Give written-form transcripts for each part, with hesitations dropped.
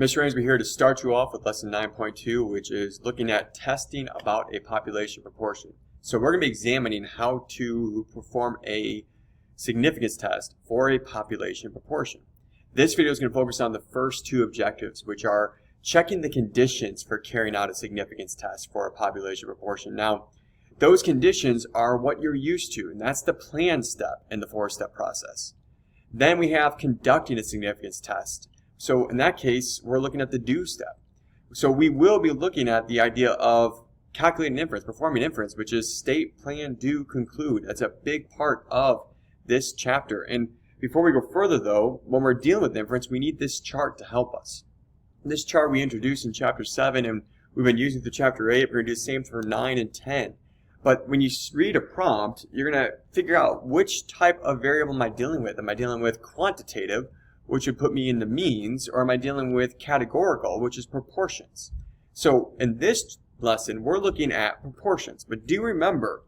Mr. Rainsby here to start you off with lesson 9.2, which is looking at testing about a population proportion. So we're going to be examining how to perform a significance test for a population proportion. This video is going to focus on the first two objectives, which are checking the conditions for carrying out a significance test for a population proportion. Now, those conditions are what you're used to, and that's the plan step in the four-step process. Then we have conducting a significance test. So in that case, we're looking at the do step. So we will be looking at the idea of calculating inference, performing inference, which is state, plan, do, conclude. That's a big part of this chapter. And before we go further though, when we're dealing with inference, we need this chart to help us. This chart we introduced in chapter 7 and we've been using through chapter 8. We're going to do the same for 9 and 10. But when you read a prompt, you're going to figure out which type of variable am I dealing with. Am I dealing with quantitative, which would put me in the means, or am I dealing with categorical, which is proportions? So in this lesson, we're looking at proportions. But do remember,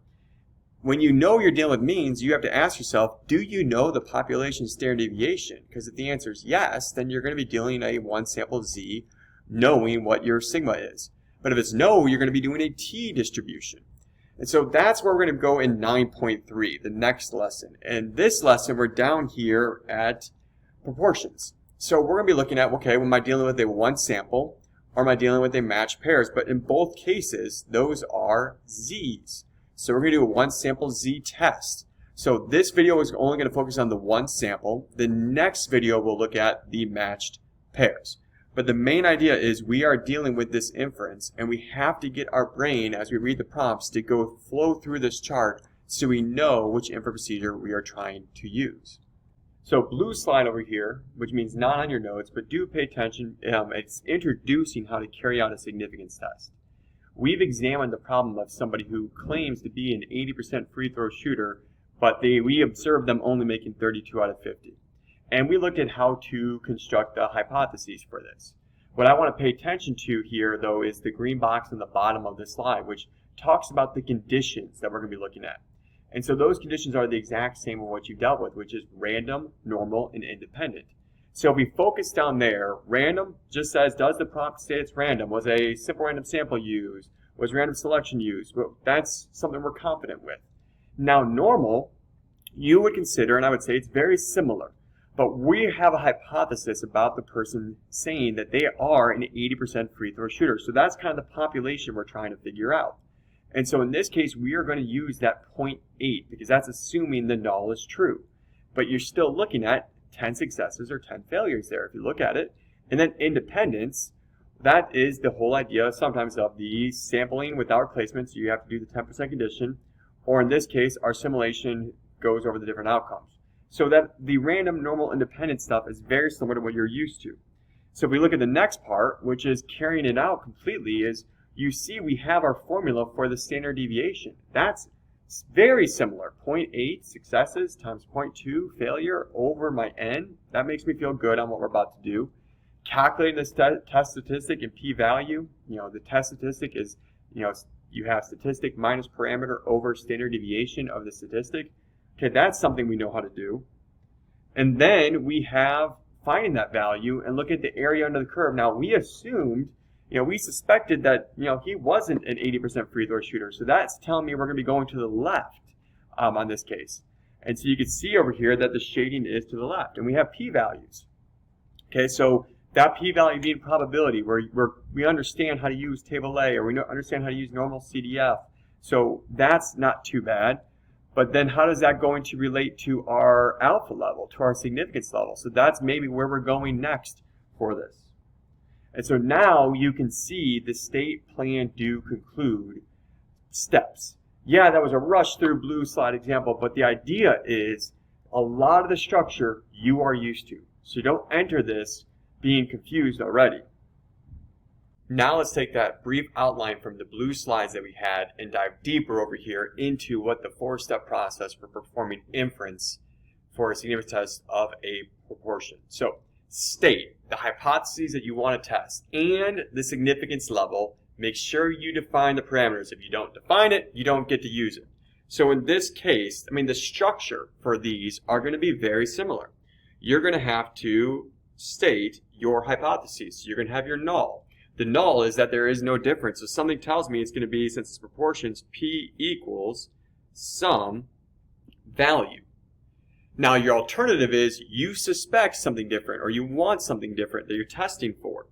when you know you're dealing with means, you have to ask yourself, do you know the population standard deviation? Because if the answer is yes, then you're going to be dealing a one sample z, knowing what your sigma is. But if it's no, you're going to be doing a t distribution. And so that's where we're going to go in 9.3, the next lesson. And this lesson, we're down here at proportions. So we're going to be looking at, okay, am I dealing with a one sample or am I dealing with a matched pairs? But in both cases, those are z's. So we're going to do a one sample z test. So this video is only going to focus on the one sample. The next video will look at the matched pairs. But the main idea is we are dealing with this inference and we have to get our brain, as we read the prompts, to go flow through this chart so we know which inference procedure we are trying to use. So blue slide over here, which means not on your notes, but do pay attention. It's introducing how to carry out a significance test. We've examined the problem of somebody who claims to be an 80% free throw shooter, but we observed them only making 32 out of 50. And we looked at how to construct the hypotheses for this. What I want to pay attention to here, though, is the green box on the bottom of this slide, which talks about the conditions that we're going to be looking at. And so those conditions are the exact same of what you dealt with, which is random, normal, and independent. So if we focus down there, random just says, does the prompt say it's random? Was a simple random sample used? Was random selection used? Well, that's something we're confident with. Now normal, you would consider, and I would say it's very similar, but we have a hypothesis about the person saying that they are an 80% free throw shooter. So that's kind of the population we're trying to figure out. And so in this case, we are going to use that 0.8 because that's assuming the null is true. But you're still looking at 10 successes or 10 failures there if you look at it. And then independence, that is the whole idea sometimes of the sampling without replacement. So you have to do the 10% condition. Or in this case, our simulation goes over the different outcomes. So that the random, normal, independent stuff is very similar to what you're used to. So if we look at the next part, which is carrying it out completely, is you see we have our formula for the standard deviation. That's very similar. 0.8 successes times 0.2 failure over my n. That makes me feel good on what we're about to do. Calculating the test statistic and p-value. The test statistic is, you have statistic minus parameter over standard deviation of the statistic. Okay, that's something we know how to do. And then we have finding that value and look at the area under the curve. Now we assumed, we suspected that, he wasn't an 80% free throw shooter. So that's telling me we're going to be going to the left on this case. And so you can see over here that the shading is to the left. And we have p-values. Okay, so that p-value being probability, where we understand how to use table A, or we understand how to use normal CDF. So that's not too bad. But then how does that going to relate to our alpha level, to our significance level? So that's maybe where we're going next for this. And so now you can see the state, plan, do, conclude steps. Yeah, that was a rush through blue slide example, but the idea is a lot of the structure you are used to. So don't enter this being confused already. Now let's take that brief outline from the blue slides that we had and dive deeper over here into what the four-step process for performing inference for a significance test of a proportion. So state the hypotheses that you want to test and the significance level. Make sure you define the parameters. If you don't define it, you don't get to use it. So in this case, the structure for these are going to be very similar. You're going to have to state your hypotheses. So you're going to have your null. The null is that there is no difference. So something tells me it's going to be, since it's proportions, P equals some value. Now your alternative is you suspect something different, or you want something different that you're testing for.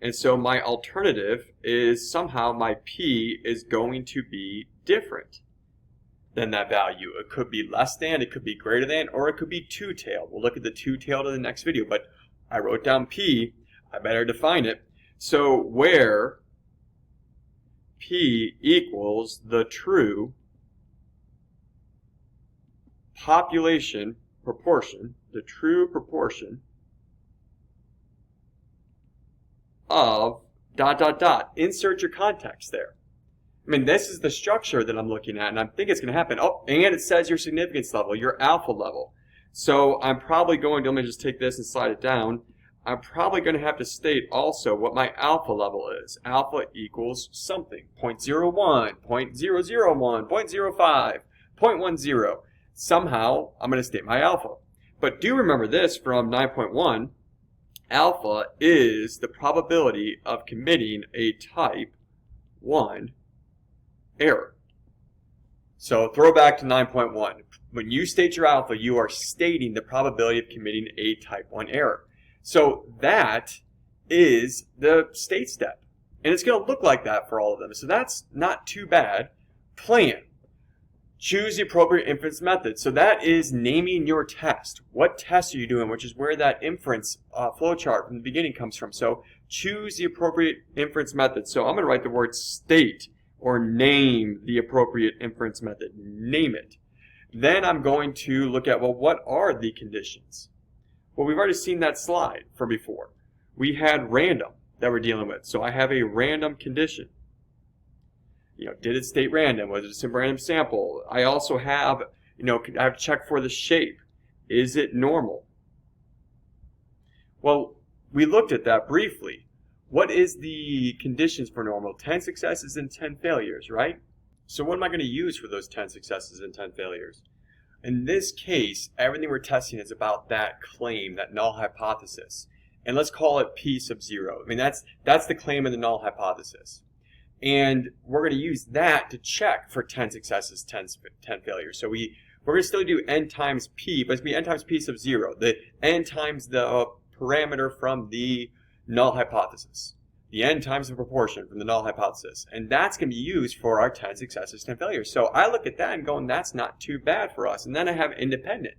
And so my alternative is somehow my P is going to be different than that value. It could be less than, it could be greater than, or it could be two-tailed. We'll look at the two-tailed in the next video, but I wrote down P, I better define it. So where P equals the true population proportion, the true proportion of ... Insert your context there. I mean, this is the structure that I'm looking at, and I think it's going to happen. Oh, and it says your significance level, your alpha level. So I'm probably going to, let me just take this and slide it down. I'm probably going to have to state also what my alpha level is. Alpha equals something, 0.01, 0.001, 0.05, 0.10. Somehow, I'm going to state my alpha. But do remember this from 9.1. Alpha is the probability of committing a type 1 error. So throw back to 9.1. When you state your alpha, you are stating the probability of committing a type 1 error. So that is the state step. And it's going to look like that for all of them. So that's not too bad. Plan. Choose the appropriate inference method. So that is naming your test. What test are you doing? Which is where that inference flowchart from the beginning comes from. So choose the appropriate inference method. So I'm going to write the word state, or name the appropriate inference method. Name it. Then I'm going to look at, well, what are the conditions? Well, we've already seen that slide from before. We had random that we're dealing with. So I have a random condition. Did it state random? Was it a simple random sample? I also have, I have to check for the shape. Is it normal? Well, we looked at that briefly. What is the conditions for normal? 10 successes and 10 failures, right? So what am I going to use for those 10 successes and 10 failures? In this case, everything we're testing is about that claim, that null hypothesis. And let's call it P sub 0. I mean, that's the claim of the null hypothesis. And we're going to use that to check for 10 successes, 10 failures. So we're going to still do n times P, but it's going to be n times P sub 0. The n times the parameter from the null hypothesis. The n times the proportion from the null hypothesis. And that's going to be used for our 10 successes, 10 failures. So I look at that and going, that's not too bad for us. And then I have independent.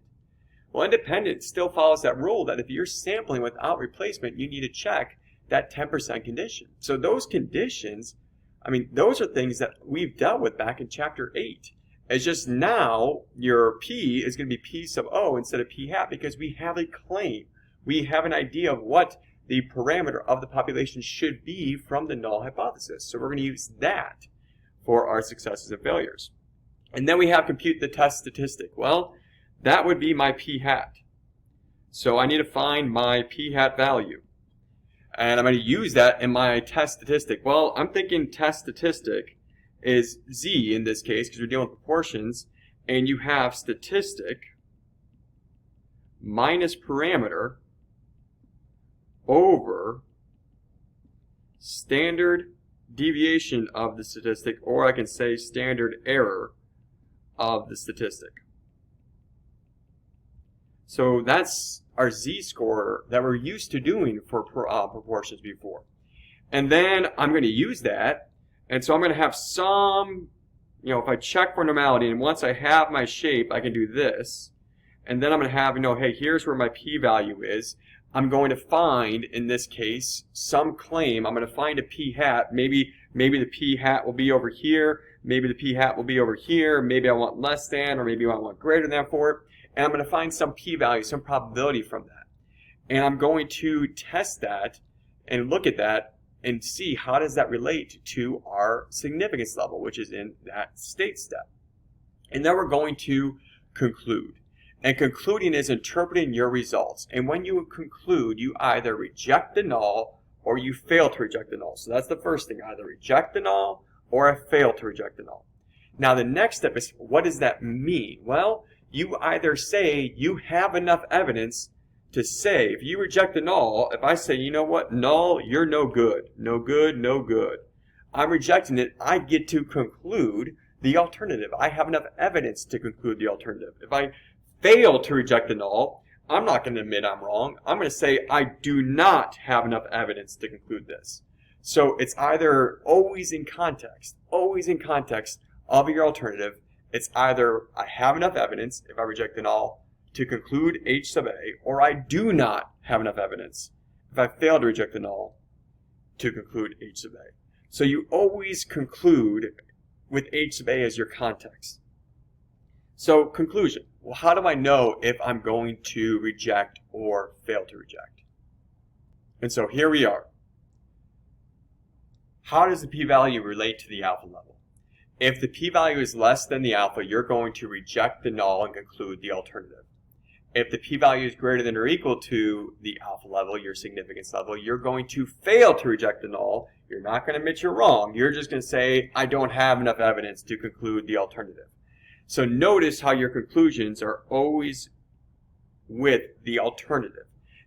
Well, independent still follows that rule that if you're sampling without replacement, you need to check that 10% condition. So those conditions, I mean, those are things that we've dealt with back in chapter 8. It's just now your P is going to be P sub O instead of P hat because we have a claim. We have an idea of what the parameter of the population should be from the null hypothesis. So we're going to use that for our successes and failures. And then we have compute the test statistic. Well, that would be my P hat. So I need to find my P hat value. And I'm going to use that in my test statistic. Well, I'm thinking test statistic is Z in this case because we're dealing with proportions. And you have statistic minus parameter over standard deviation of the statistic, or I can say standard error of the statistic. So that's our z-score that we're used to doing for proportions before. And then I'm going to use that, and so I'm going to have some, if I check for normality, and once I have my shape, I can do this. And then I'm going to have, hey, here's where my p-value is. I'm going to find, in this case, some claim. I'm going to find a p-hat. Maybe the p-hat will be over here. Maybe the p-hat will be over here. Maybe I want less than, or maybe I want greater than for it. And I'm going to find some p-value, some probability from that. And I'm going to test that and look at that and see how does that relate to our significance level, which is in that state step. And then we're going to conclude. And concluding is interpreting your results. And when you conclude, you either reject the null or you fail to reject the null. So that's the first thing. Either reject the null or I fail to reject the null. Now the next step is, what does that mean? Well, you either say you have enough evidence to say, if you reject the null, if I say, you know what, null, you're no good, no good, no good, I'm rejecting it, I get to conclude the alternative. I have enough evidence to conclude the alternative. If I fail to reject the null, I'm not going to admit I'm wrong. I'm going to say I do not have enough evidence to conclude this. So it's either always in context of your alternative. It's either I have enough evidence, if I reject the null, to conclude H sub A, or I do not have enough evidence, if I fail to reject the null, to conclude H sub A. So you always conclude with H sub A as your context. So conclusion. Well, how do I know if I'm going to reject or fail to reject? And so here we are. How does the p-value relate to the alpha level? If the p-value is less than the alpha, you're going to reject the null and conclude the alternative. If the p-value is greater than or equal to the alpha level, your significance level, you're going to fail to reject the null. You're not going to admit you're wrong. You're just going to say, I don't have enough evidence to conclude the alternative. So notice how your conclusions are always with the alternative.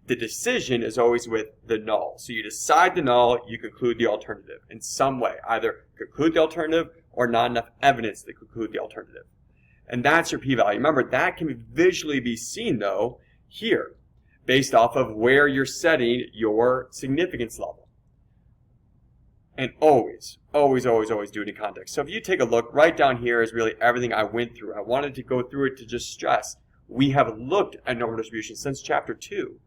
The decision is always with the null. So you decide the null, you conclude the alternative in some way. Either conclude the alternative or not enough evidence to conclude the alternative. And that's your p-value. Remember, that can visually be seen, though, here, based off of where you're setting your significance level. And always, always, always, always do it in context. So if you take a look, right down here is really everything I went through. I wanted to go through it to just stress. We have looked at normal distribution since Chapter 2.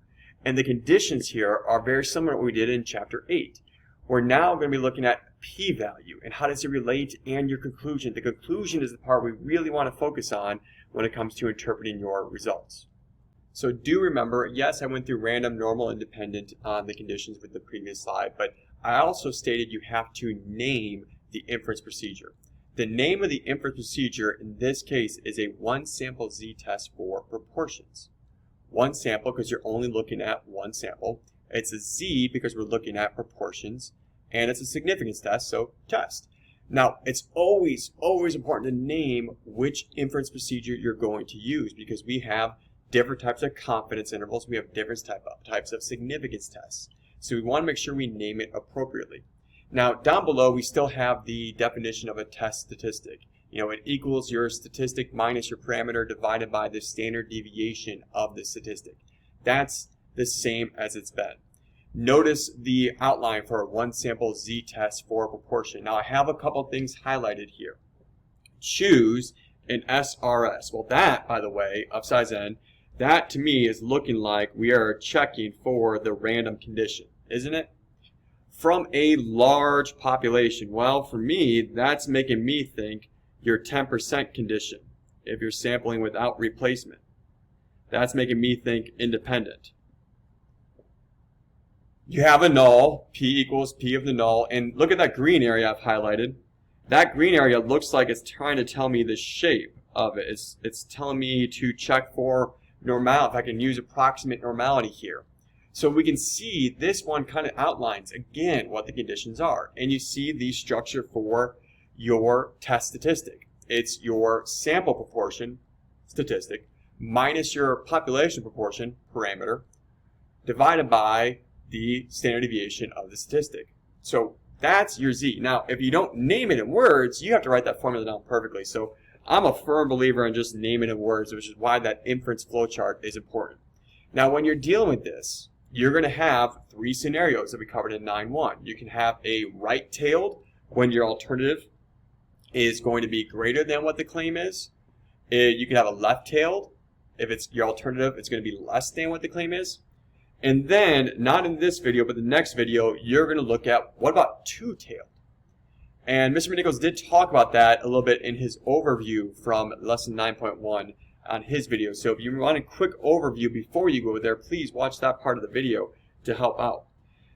And the conditions here are very similar to what we did in Chapter 8. We're now going to be looking at p-value and how does it relate and your conclusion. The conclusion is the part we really want to focus on when it comes to interpreting your results. So do remember, yes, I went through random, normal, independent on the conditions with the previous slide, but I also stated you have to name the inference procedure. The name of the inference procedure in this case is a one-sample z-test for proportions. One sample because you're only looking at one sample. It's a z because we're looking at proportions. And it's a significance test, so test. Now, it's always, always important to name which inference procedure you're going to use because we have different types of confidence intervals. We have different types of significance tests. So we want to make sure we name it appropriately. Now, down below, we still have the definition of a test statistic. You know, it equals your statistic minus your parameter divided by the standard deviation of the statistic. That's the same as it's been. Notice the outline for a one-sample z-test for a proportion. Now, I have a couple things highlighted here. Choose an SRS. Well, that, by the way, of size n, that to me is looking like we are checking for the random condition, isn't it? From a large population. Well, for me, that's making me think your 10% condition if you're sampling without replacement. That's making me think independent. You have a null, p equals p of the null, and look at that green area I've highlighted. That green area looks like it's trying to tell me the shape of it. It's telling me to check for normality, if I can use approximate normality here. So we can see this one kind of outlines, again, what the conditions are. And you see the structure for your test statistic. It's your sample proportion statistic minus your population proportion parameter divided by the standard deviation of the statistic. So that's your z. Now, if you don't name it in words, you have to write that formula down perfectly. So I'm a firm believer in just naming it in words, which is why that inference flowchart is important. Now, when you're dealing with this, you're going to have three scenarios that we covered in 9.1. You can have a right-tailed when your alternative is going to be greater than what the claim is. You can have a left-tailed. If it's your alternative, it's going to be less than what the claim is. And then, not in this video, but the next video, you're going to look at what about two-tailed? And Mr. Nichols did talk about that a little bit in his overview from lesson 9.1 on his video. So if you want a quick overview before you go there, please watch that part of the video to help out.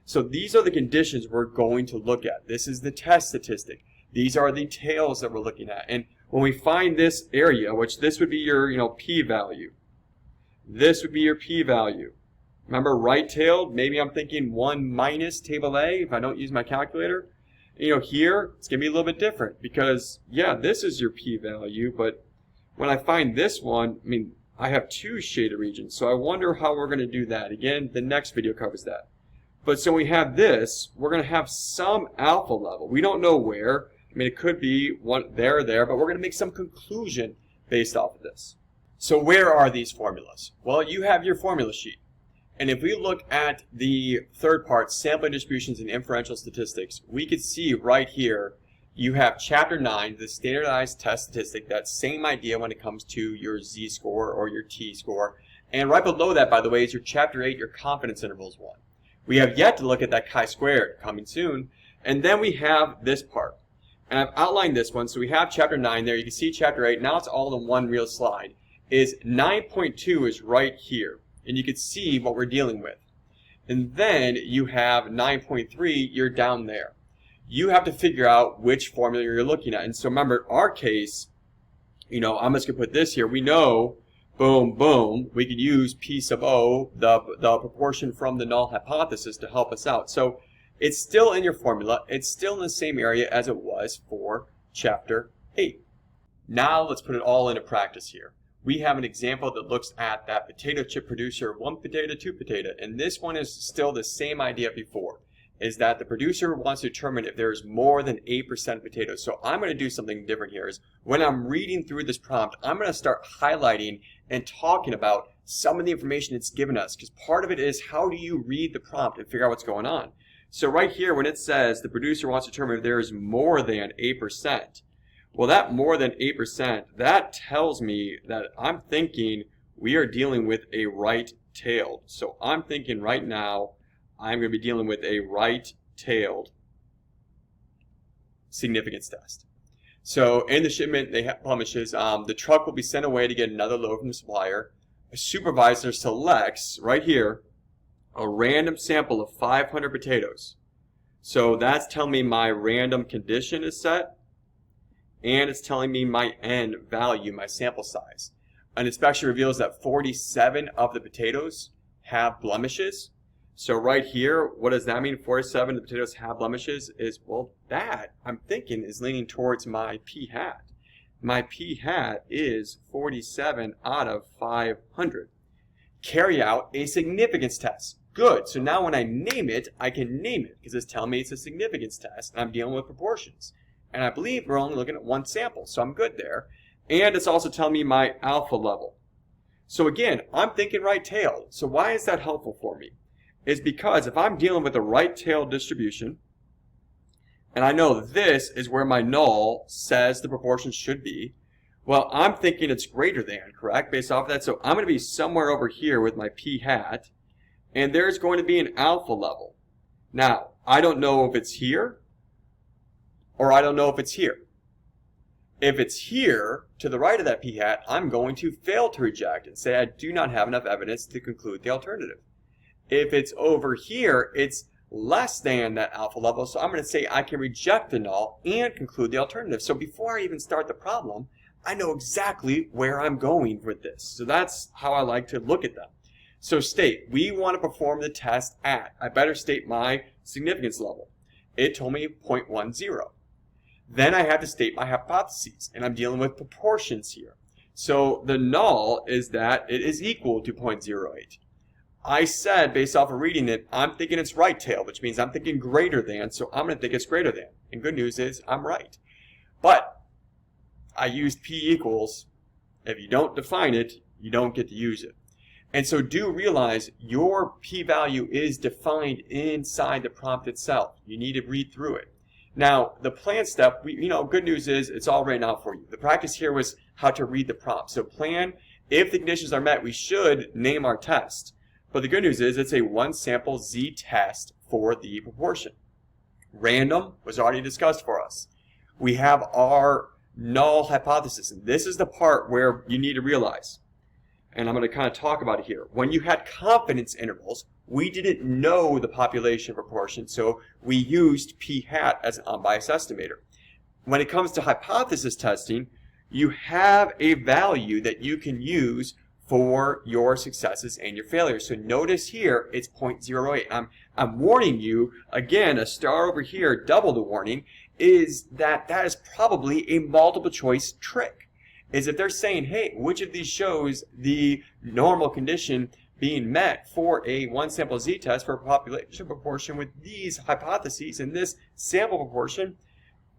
So these are the conditions we're going to look at. This is the test statistic. These are the tails that we're looking at. And when we find this area, which this would be your p-value. This would be your p-value. Remember, right-tailed, maybe I'm thinking 1 minus table A if I don't use my calculator. Here, it's going to be a little bit different because, yeah, this is your p-value, but when I find this one, I have two shaded regions, so I wonder how we're going to do that. Again, the next video covers that. But so we have this, we're going to have some alpha level. We don't know where. I mean, it could be one there or there, but we're going to make some conclusion based off of this. So where are these formulas? Well, you have your formula sheet. And if we look at the third part, sampling distributions and inferential statistics, we could see right here, you have Chapter 9, the standardized test statistic, that same idea when it comes to your Z-score or your T-score. And right below that, by the way, is your Chapter 8, your confidence intervals one. We have yet to look at that chi-squared, coming soon. And then we have this part. And I've outlined this one, so we have Chapter 9 there. You can see Chapter 8. Now it's all in one real slide. Is 9.2 is right here. And you can see what we're dealing with. And then you have 9.3, you're down there. You have to figure out which formula you're looking at. And so remember, in our case, you know, I'm just going to put this here. We know, boom, boom, we could use P sub O, the proportion from the null hypothesis, to help us out. So it's still in your formula. It's still in the same area as it was for Chapter 8. Now let's put it all into practice here. We have an example that looks at that potato chip producer, 1 potato, 2 potato. And this one is still the same idea before, is that the producer wants to determine if there's more than 8% potatoes. So I'm going to do something different here. Is when I'm reading through this prompt, I'm going to start highlighting and talking about some of the information it's given us. Because part of it is, how do you read the prompt and figure out what's going on? So right here, when it says the producer wants to determine if there is more than 8%, well, that more than 8%, that tells me that I'm thinking we are dealing with a right-tailed. So I'm thinking right now I'm going to be dealing with a right-tailed significance test. So in the shipment, they publishes, the truck will be sent away to get another load from the supplier. A supervisor selects, right here, a random sample of 500 potatoes. So that's telling me my random condition is set. And it's telling me my N value, my sample size. An inspection reveals that 47 of the potatoes have blemishes. So right here, what does that mean? 47 of the potatoes have blemishes is, well, that I'm thinking is leaning towards my P hat. My P hat is 47 out of 500. Carry out a significance test. Good. So now when I name it, I can name it because it's telling me it's a significance test and I'm dealing with proportions. And I believe we're only looking at one sample, so I'm good there. And it's also telling me my alpha level. So again, I'm thinking right-tailed. So why is that helpful for me? It's because if I'm dealing with a right-tailed distribution, and I know this is where my null says the proportion should be, well, I'm thinking it's greater than, correct, based off of that. So I'm going to be somewhere over here with my P hat, and there's going to be an alpha level. Now, I don't know if it's here, or I don't know if it's here. If it's here, to the right of that P hat, I'm going to fail to reject and say I do not have enough evidence to conclude the alternative. If it's over here, it's less than that alpha level, so I'm going to say I can reject the null and conclude the alternative. So before I even start the problem, I know exactly where I'm going with this. So that's how I like to look at them. So state, we want to perform the test at, I better state my significance level. It told me 0.10. Then I have to state my hypotheses, and I'm dealing with proportions here. So the null is that it is equal to 0.08. I said, based off of reading it, I'm thinking it's right-tailed, which means I'm thinking greater than, so I'm going to think it's greater than. And good news is, I'm right. But I used P equals. If you don't define it, you don't get to use it. And so do realize your p-value is defined inside the prompt itself. You need to read through it. Now, the plan step, good news is it's all written out for you. The practice here was how to read the prompt. So plan, if the conditions are met, we should name our test. But the good news is it's a one sample Z test for the proportion. Random was already discussed for us. We have our null hypothesis. And this is the part where you need to realize, and I'm going to kind of talk about it here. When you had confidence intervals, we didn't know the population proportion, so we used P hat as an unbiased estimator. When it comes to hypothesis testing, you have a value that you can use for your successes and your failures. So notice here, it's 0.08. I'm warning you, again, a star over here, double the warning, is that is probably a multiple choice trick. is if they're saying, hey, which of these shows the normal condition being met for a one sample z-test for a population proportion with these hypotheses and this sample proportion,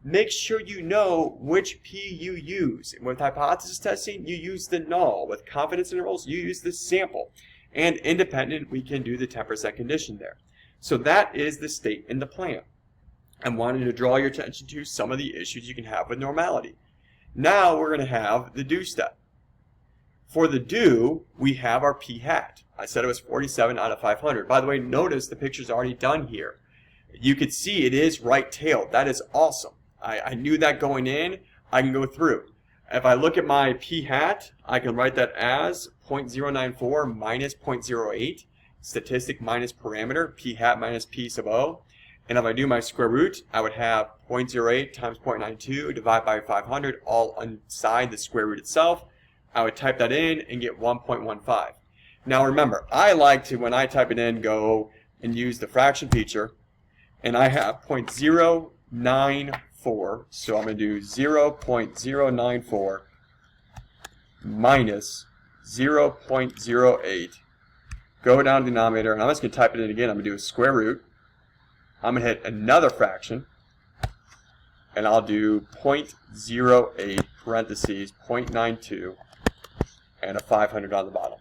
make sure you know which P you use. With hypothesis testing, you use the null. With confidence intervals, you use the sample. And independent, we can do the 10% condition there. So that is the state in the plan. I wanted to draw your attention to some of the issues you can have with normality. Now we're going to have the do step. For the do, we have our p hat. I said it was 47 out of 500. By the way, notice the picture's already done here. You can see it is right-tailed. That is awesome. I knew that going in. I can go through. If I look at my p hat, I can write that as 0.094 minus 0.08, statistic minus parameter, p hat minus p sub o. And if I do my square root, I would have 0.08 times 0.92 divided by 500, all inside the square root itself. I would type that in and get 1.15. Now remember, I like to, when I type it in, go and use the fraction feature. And I have 0.094, so I'm going to do 0.094 minus 0.08. Go down to the denominator, and I'm just going to type it in again. I'm going to do a square root. I'm going to hit another fraction, and I'll do 0.08 parentheses 0.92 and a 500 on the bottom.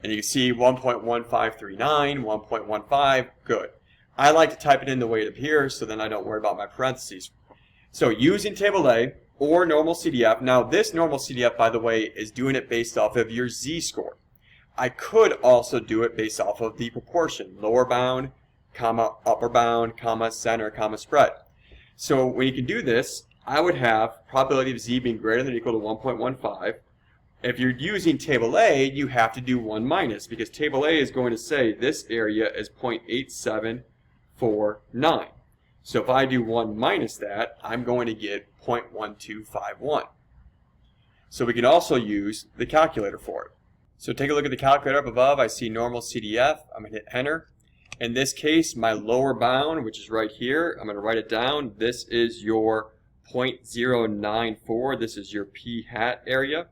And you can see 1.1539, 1.15, good. I like to type it in the way it appears so then I don't worry about my parentheses. So using table A or normal CDF, now this normal CDF, by the way, is doing it based off of your z-score. I could also do it based off of the proportion, lower bound, comma, upper bound, comma, center, comma, spread. So when you can do this, I would have probability of z being greater than or equal to 1.15. If you're using table A, you have to do 1 minus, because table A is going to say this area is 0.8749. So if I do 1 minus that, I'm going to get 0.1251. So we can also use the calculator for it. So take a look at the calculator up above. I see normal CDF. I'm going to hit enter. In this case, my lower bound, which is right here, I'm going to write it down. This is your 0.094. This is your p hat area.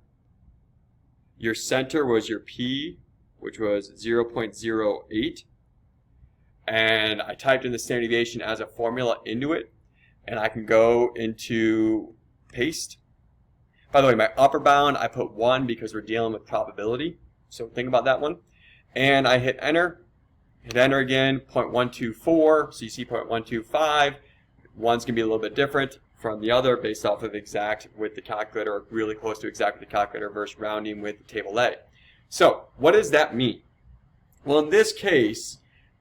Your center was your p, which was 0.08. And I typed in the standard deviation as a formula into it. And I can go into paste. By the way, my upper bound, I put 1 because we're dealing with probability. So think about that one. And I hit enter. Hit enter again, 0.124. So you see 0.125. One's going to be a little bit different from the other based off of exact with the calculator, or really close to exact with the calculator versus rounding with the table A. So what does that mean? Well, in this case,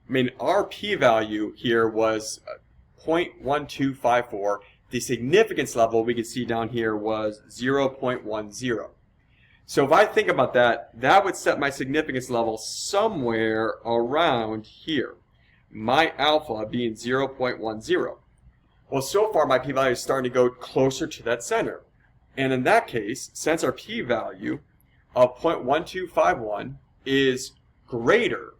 I mean, our p-value here was 0.1254. The significance level we can see down here was 0.10. So if I think about that, that would set my significance level somewhere around here. My alpha being 0.10. Well, so far my p-value is starting to go closer to that center. And in that case, since our p-value of 0.1251 is greater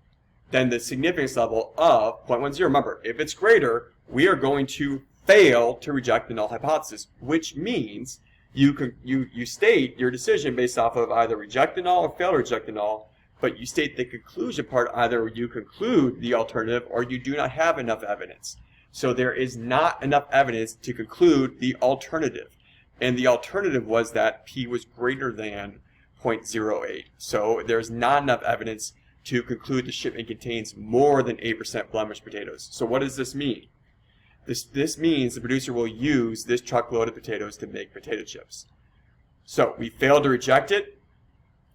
than the significance level of 0.10, remember, if it's greater, we are going to fail to reject the null hypothesis, which means you state your decision based off of either reject the null or fail to reject the null, but you state the conclusion part, either you conclude the alternative or you do not have enough evidence. So there is not enough evidence to conclude the alternative. And the alternative was that p was greater than 0.08. So there's not enough evidence to conclude the shipment contains more than 8% blemished potatoes. So what does this mean? This means the producer will use this truckload of potatoes to make potato chips. So we failed to reject it,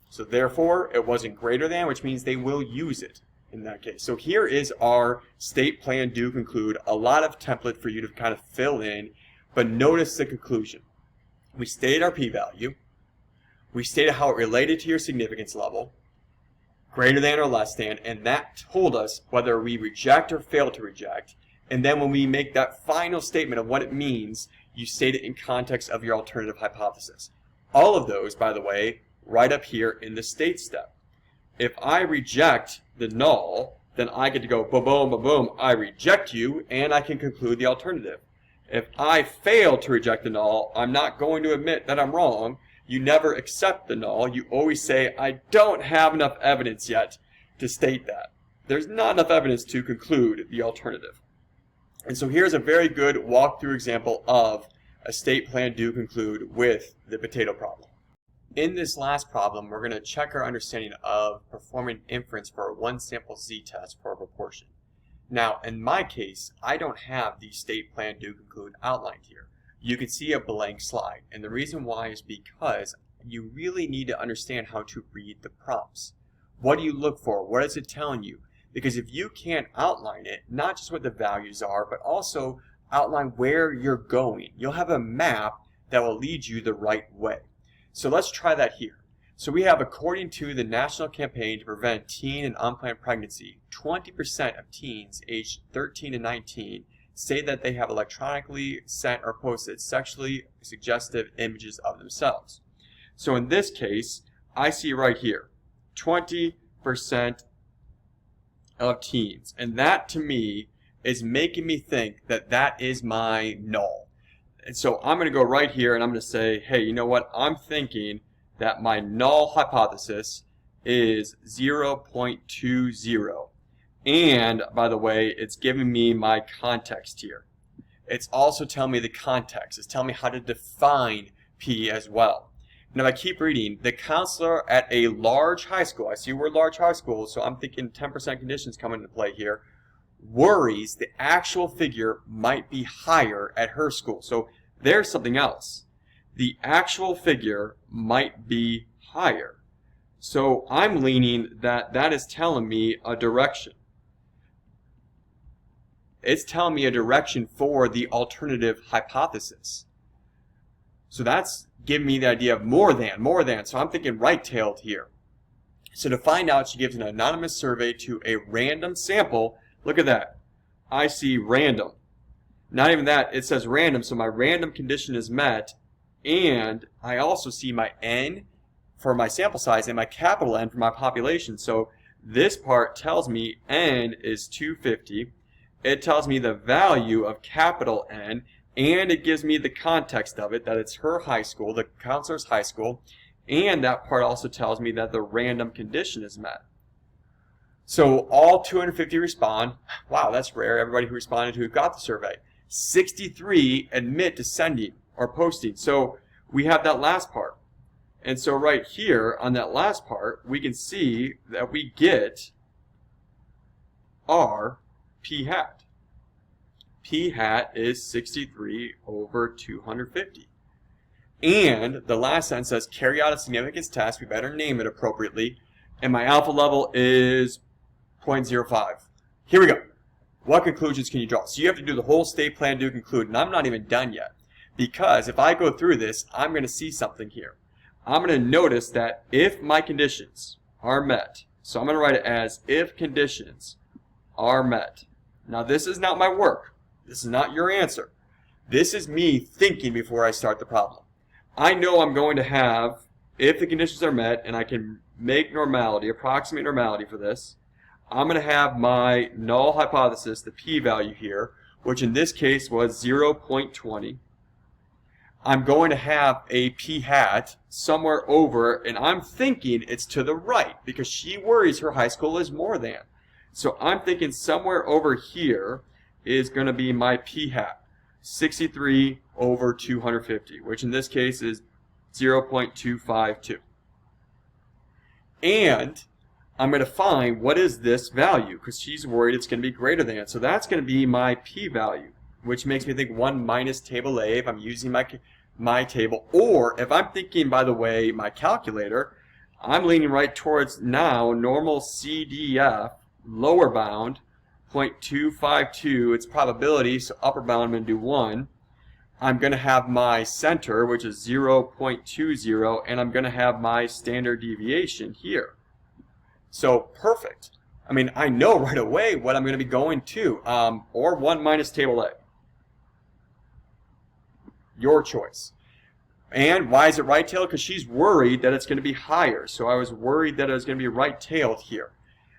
so therefore it wasn't greater than, which means they will use it in that case. So here is our state plan do conclude, a lot of template for you to kind of fill in, but notice the conclusion. We stated our p-value, we stated how it related to your significance level, greater than or less than, and that told us whether we reject or fail to reject. And then when we make that final statement of what it means, you state it in context of your alternative hypothesis. All of those, by the way, right up here in the state step. If I reject the null, then I get to go boom, boom, boom, boom, I reject you, and I can conclude the alternative. If I fail to reject the null, I'm not going to admit that I'm wrong. You never accept the null. You always say, I don't have enough evidence yet to state that. There's not enough evidence to conclude the alternative. And so here's a very good walkthrough example of a state plan do conclude with the potato problem. In this last problem, we're going to check our understanding of performing inference for a one sample z-test for a proportion. Now, in my case, I don't have the state plan do conclude outlined here. You can see a blank slide, and the reason why is because you really need to understand how to read the prompts. What do you look for? What is it telling you? Because if you can't outline it, not just what the values are, but also outline where you're going, you'll have a map that will lead you the right way. So let's try that here. So we have, according to the National Campaign to Prevent Teen and Unplanned Pregnancy, 20% of teens aged 13 to 19 say that they have electronically sent or posted sexually suggestive images of themselves. So in this case, I see right here, 20% of teens. And that to me is making me think that that is my null. And so I'm going to go right here and I'm going to say, hey, you know what? I'm thinking that my null hypothesis is 0.20. And by the way, it's giving me my context here. It's also telling me the context. It's telling me how to define P as well. And if I keep reading, the counselor at a large high school, I see we're large high school, so I'm thinking 10% conditions come into play here, worries the actual figure might be higher at her school. So there's something else. The actual figure might be higher. So I'm leaning that that is telling me a direction. It's telling me a direction for the alternative hypothesis. So that's giving me the idea of more than. So I'm thinking right-tailed here. So to find out, she gives an anonymous survey to a random sample. Look at that. I see random. Not even that, it says random, so my random condition is met. And I also see my N for my sample size and my capital N for my population. So this part tells me N is 250. It tells me the value of capital N, and it gives me the context of it, that it's her high school, the counselor's high school, and that part also tells me that the random condition is met. So all 250 respond. Wow, that's rare. Everybody who responded who got the survey. 63 admit to sending or posting. So we have that last part. And so right here on that last part, we can see that we get our P hat. P hat is 63 over 250. And the last sentence says, carry out a significance test. We better name it appropriately. And my alpha level is 0.05. Here we go. What conclusions can you draw? So you have to do the whole state plan to conclude. And I'm not even done yet. Because if I go through this, I'm going to see something here. I'm going to notice that if my conditions are met, so I'm going to write it as if conditions are met. Now this is not my work. This is not your answer. This is me thinking before I start the problem. I know I'm going to have, if the conditions are met, and I can make normality, approximate normality for this, I'm going to have my null hypothesis, the p-value here, which in this case was 0.20. I'm going to have a p hat somewhere over, and I'm thinking it's to the right because she worries her high school is more than. So I'm thinking somewhere over here is going to be my p hat, 63 over 250, which in this case is 0.252. And I'm going to find what is this value because she's worried it's going to be greater than. So that's going to be my p-value, which makes me think 1 minus table A if I'm using my table. Or if I'm thinking, by the way, my calculator, I'm leaning right towards now normal CDF, lower bound, 0.252, it's probability, so upper bound I'm going to do 1. I'm going to have my center, which is 0.20, and I'm going to have my standard deviation here. So perfect. I mean, I know right away what I'm going to be going to, or 1 minus table A. Your choice. And why is it right-tailed? Because she's worried that it's going to be higher. So I was worried that it was going to be right-tailed here.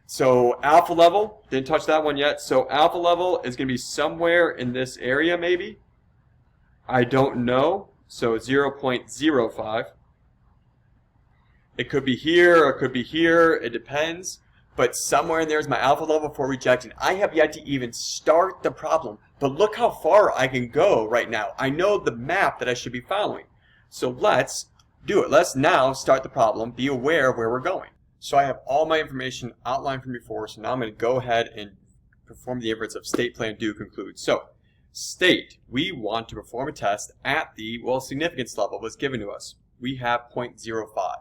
So alpha level, didn't touch that one yet. So alpha level is going to be somewhere in this area maybe. I don't know, so 0.05. It could be here, or it could be here, it depends. But somewhere in there is my alpha level for rejecting. I have yet to even start the problem, but look how far I can go right now. I know the map that I should be following. So let's do it. Let's now start the problem, be aware of where we're going. So I have all my information outlined from before, so now I'm going to go ahead and perform the inference of state, plan, do, conclude. So state, we want to perform a test at the, significance level was given to us. We have 0.05.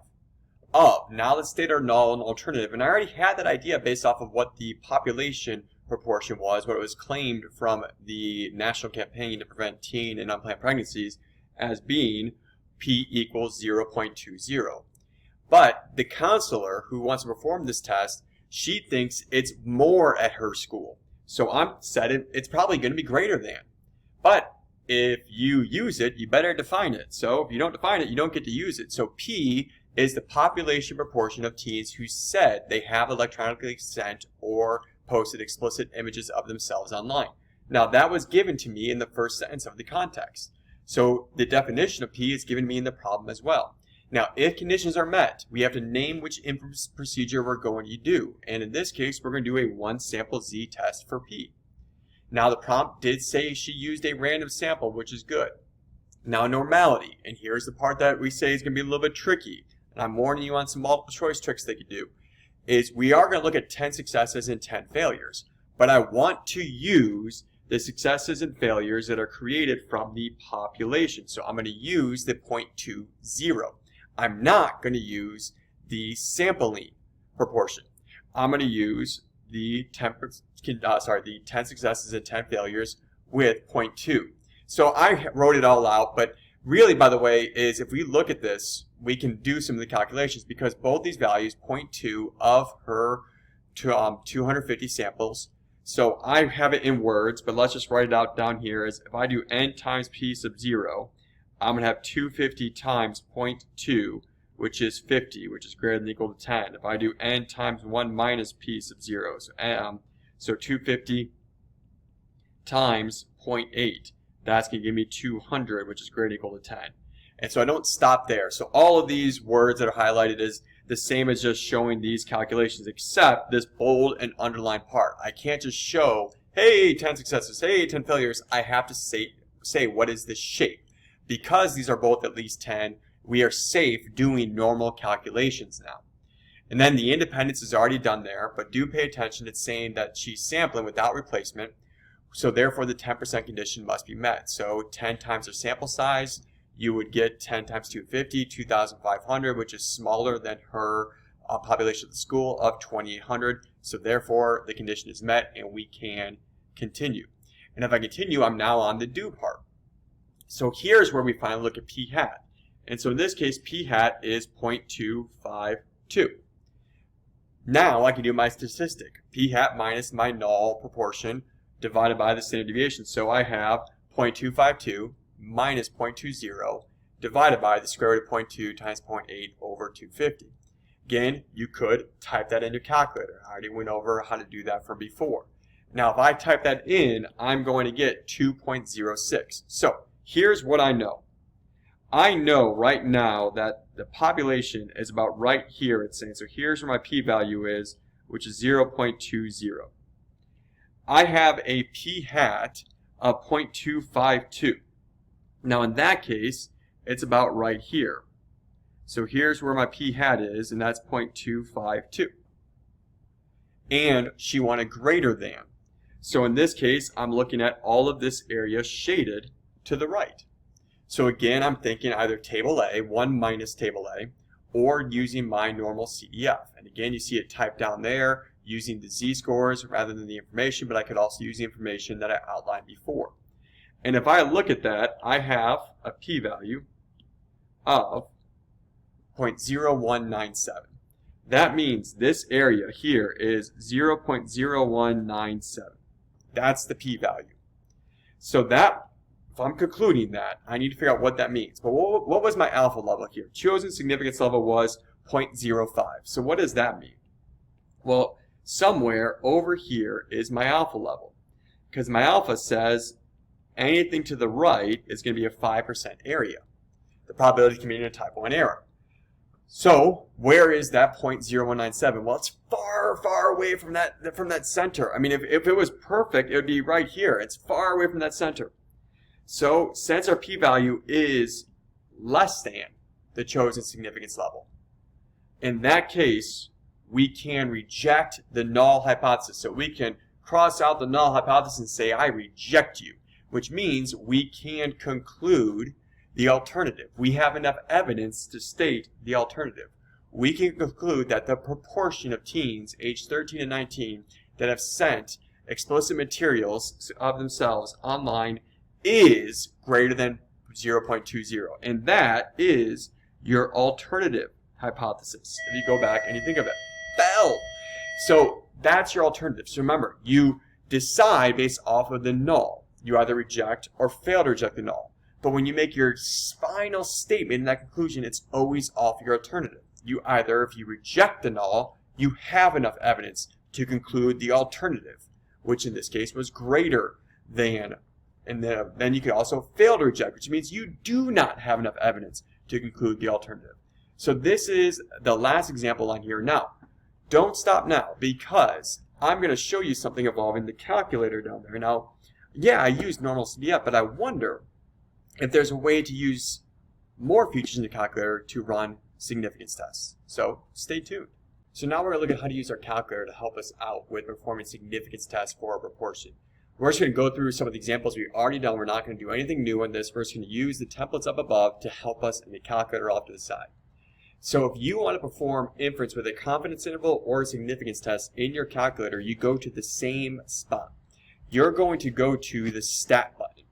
Now let's state our null and alternative. And I already had that idea based off of what the population proportion was, what it was claimed from the national campaign to prevent teen and unplanned pregnancies as being P equals 0.20. But the counselor who wants to perform this test, she thinks it's more at her school. So I'm said it's probably going to be greater than. But if you use it, you better define it. So if you don't define it, you don't get to use it. So P is the population proportion of teens who said they have electronically sent or posted explicit images of themselves online. Now that was given to me in the first sentence of the context. So the definition of P is given me in the problem as well. Now if conditions are met, we have to name which inference procedure we're going to do. And in this case, we're going to do a one sample Z test for P. Now the prompt did say she used a random sample, which is good. Now normality, and here's the part that we say is going to be a little bit tricky. And I'm warning you on some multiple choice tricks they could do, is we are going to look at 10 successes and 10 failures. But I want to use the successes and failures that are created from the population. So I'm going to use the 0.20. I'm not going to use the sampling proportion. I'm going to use the 10 successes and 10 failures with 0.2. So I wrote it all out, but really, by the way, is if we look at this, we can do some of the calculations because both these values, 0.2 of her 250 samples. So I have it in words, but let's just write it out down here. Is if I do n times p sub 0, I'm going to have 250 times 0.2, which is 50, which is greater than or equal to 10. If I do n times 1 minus p sub 0, so 250 times 0.8, that's going to give me 200, which is greater than or equal to 10. And so I don't stop there. So all of these words that are highlighted is the same as just showing these calculations, except this bold and underlined part. I can't just show, hey, 10 successes, hey, 10 failures. I have to say what is the shape. Because these are both at least 10, we are safe doing normal calculations now. And then the independence is already done there, but do pay attention. It's saying that she's sampling without replacement. So therefore, the 10% condition must be met. So 10 times her sample size, you would get 10 times 250, 2,500, which is smaller than her population of the school of 2,800. So therefore, the condition is met and we can continue. And if I continue, I'm now on the do part. So here's where we finally look at p hat. And so in this case, p hat is 0.252. Now I can do my statistic. P hat minus my null proportion divided by the standard deviation. So I have 0.252 minus 0.20 divided by the square root of 0.2 times 0.8 over 250. Again, you could type that into your calculator. I already went over how to do that from before. Now, if I type that in, I'm going to get 2.06. So here's what I know. I know right now that the population is about right here, it's saying. So here's where my p-value is, which is 0.20. I have a p hat of 0.252. Now in that case, it's about right here. So here's where my p hat is, and that's 0.252. And she wanted greater than. So in this case, I'm looking at all of this area shaded to the right. So again, I'm thinking either table A, 1 minus table A, or using my normal CDF. And again, you see it typed down there using the z-scores rather than the information, but I could also use the information that I outlined before. And if I look at that, I have a p-value of 0.0197. That means this area here is 0.0197. That's the p-value. So that, if I'm concluding that, I need to figure out what that means. But what was my alpha level here? Chosen significance level was 0.05. So what does that mean? Well, somewhere over here is my alpha level. Because my alpha says Anything to the right is going to be a 5% area. The probability of committing a type 1 error. So where is that 0.0197? Well, it's far, far away from that center. I mean, if it was perfect, it would be right here. It's far away from that center. So since our p-value is less than the chosen significance level, in that case, we can reject the null hypothesis. So we can cross out the null hypothesis and say, I reject you, which means we can conclude the alternative. We have enough evidence to state the alternative. We can conclude that the proportion of teens aged 13 to 19 that have sent explicit materials of themselves online is greater than 0.20. And that is your alternative hypothesis. If you go back and you think of it, fell. So that's your alternative. So remember, you decide based off of the null. You either reject or fail to reject the null. But when you make your final statement in that conclusion, it's always off your alternative. You either, if you reject the null, you have enough evidence to conclude the alternative, which in this case was greater than. And then you could also fail to reject, which means you do not have enough evidence to conclude the alternative. So this is the last example on here. Now, don't stop now, because I'm going to show you something involving the calculator down there. Now, yeah, I use normal CDF, but I wonder if there's a way to use more features in the calculator to run significance tests. So stay tuned. So now we're going to look at how to use our calculator to help us out with performing significance tests for a proportion. We're just going to go through some of the examples we've already done. We're not going to do anything new on this. We're just going to use the templates up above to help us in the calculator off to the side. So if you want to perform inference with a confidence interval or a significance test in your calculator, you go to the same spot. You're going to go to the stat button.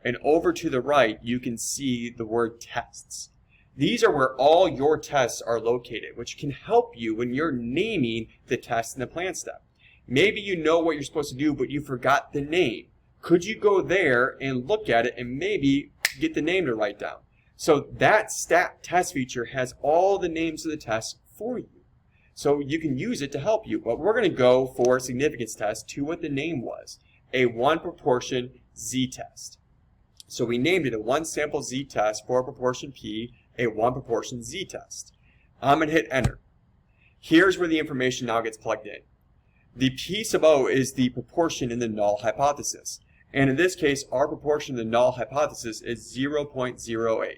And over to the right, you can see the word tests. These are where all your tests are located, which can help you when you're naming the test in the plan step. Maybe you know what you're supposed to do, but you forgot the name. Could you go there and look at it and maybe get the name to write down? So that stat test feature has all the names of the tests for you. So you can use it to help you. But we're going to go for significance test to what the name was, a one proportion z-test. So we named it a one sample z-test for a proportion p, a one proportion z-test. I'm going to hit enter. Here's where the information now gets plugged in. The piece above is the proportion in the null hypothesis. And in this case, our proportion in the null hypothesis is 0.08.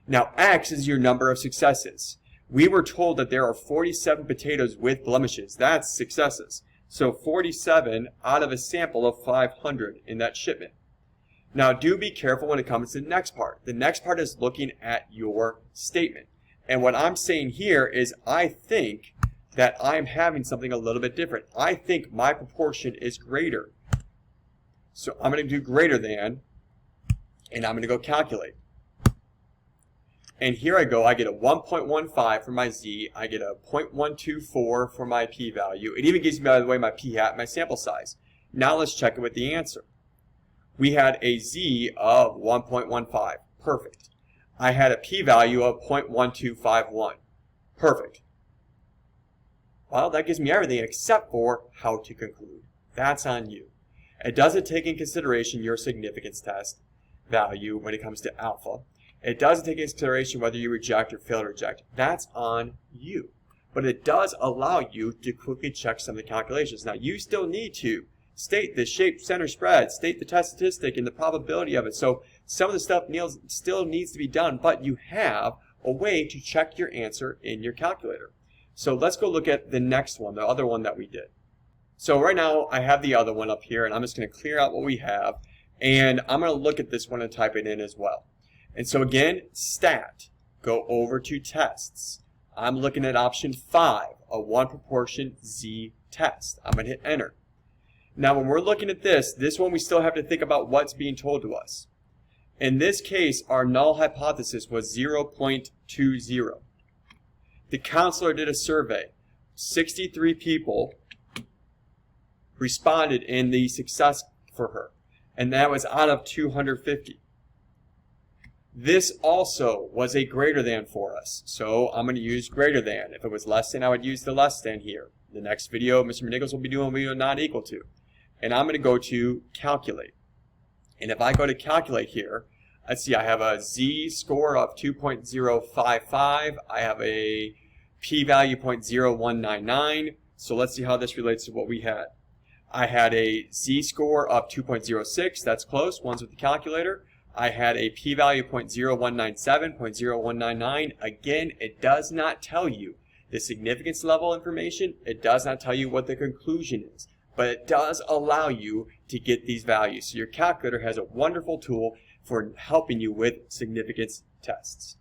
Now, x is your number of successes. We were told that there are 47 potatoes with blemishes. That's successes. So 47 out of a sample of 500 in that shipment. Now, do be careful when it comes to the next part. The next part is looking at your statement. And what I'm saying here is I think that I'm having something a little bit different. I think my proportion is greater. So I'm going to do greater than, and I'm going to go calculate. And here I go. I get a 1.15 for my z. I get a 0.124 for my p-value. It even gives me, by the way, my p-hat, my sample size. Now let's check it with the answer. We had a z of 1.15. Perfect. I had a p-value of 0.1251. Perfect. Well, that gives me everything except for how to conclude. That's on you. It doesn't take into consideration your significance test value when it comes to alpha. It doesn't take into consideration whether you reject or fail to reject. That's on you. But it does allow you to quickly check some of the calculations. Now, you still need to state the shape, center, spread, state the test statistic and the probability of it. So some of the stuff still needs to be done, but you have a way to check your answer in your calculator. So let's go look at the next one, the other one that we did. So right now I have the other one up here, and I'm just going to clear out what we have, and I'm going to look at this one and type it in as well. And so again, stat, go over to tests. I'm looking at option 5, a one proportion z test. I'm going to hit enter. Now when we're looking at this one we still have to think about what's being told to us. In this case, our null hypothesis was 0.20. The counselor did a survey. 63 people responded in the success for her, and that was out of 250. This also was a greater than for us, so I'm going to use greater than. If it was less than, I would use the less than here. The next video, Mr. Nichols will be doing not equal to. And I'm going to go to calculate. And if I go to calculate here, let's see, I have a z-score of 2.055. I have a p-value 0.0199. So let's see how this relates to what we had. I had a z-score of 2.06. That's close. One's with the calculator. I had a p-value 0.0197, 0.0199. Again, it does not tell you the significance level information. It does not tell you what the conclusion is, but it does allow you to get these values. So your calculator has a wonderful tool for helping you with significance tests.